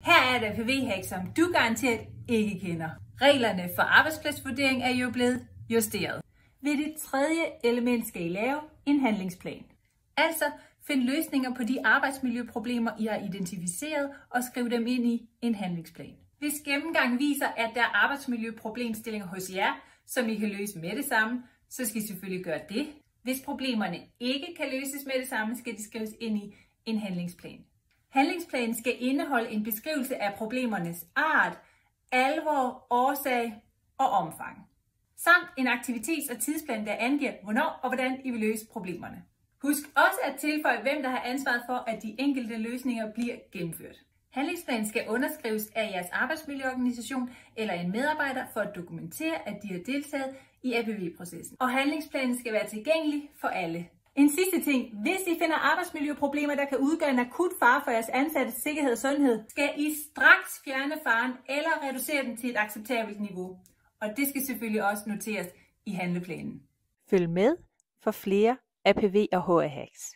Her er et APV-hack, som du garanteret ikke kender. Reglerne for arbejdspladsvurdering er jo blevet justeret. Ved det tredje element skal I lave en handlingsplan. Altså find løsninger på de arbejdsmiljøproblemer, I har identificeret, og skriv dem ind i en handlingsplan. Hvis gennemgangen viser, at der er arbejdsmiljøproblemstillinger hos jer, som I kan løse med det samme, så skal I selvfølgelig gøre det. Hvis problemerne ikke kan løses med det samme, skal de skrives ind i en handlingsplan. Handlingsplanen skal indeholde en beskrivelse af problemernes art, alvor, årsag og omfang. Samt en aktivitets- og tidsplan, der angiver, hvornår og hvordan I vil løse problemerne. Husk også at tilføje, hvem der har ansvaret for, at de enkelte løsninger bliver gennemført. Handlingsplanen skal underskrives af jeres arbejdsmiljøorganisation eller en medarbejder for at dokumentere, at de har deltaget i APV-processen. Og handlingsplanen skal være tilgængelig for alle. En sidste ting. Hvis I finder arbejdsmiljøproblemer, der kan udgøre en akut fare for jeres ansattes sikkerhed og sundhed, skal I straks fjerne faren eller reducere den til et acceptabelt niveau. Og det skal selvfølgelig også noteres i handleplanen. Følg med for flere APV og HR hacks.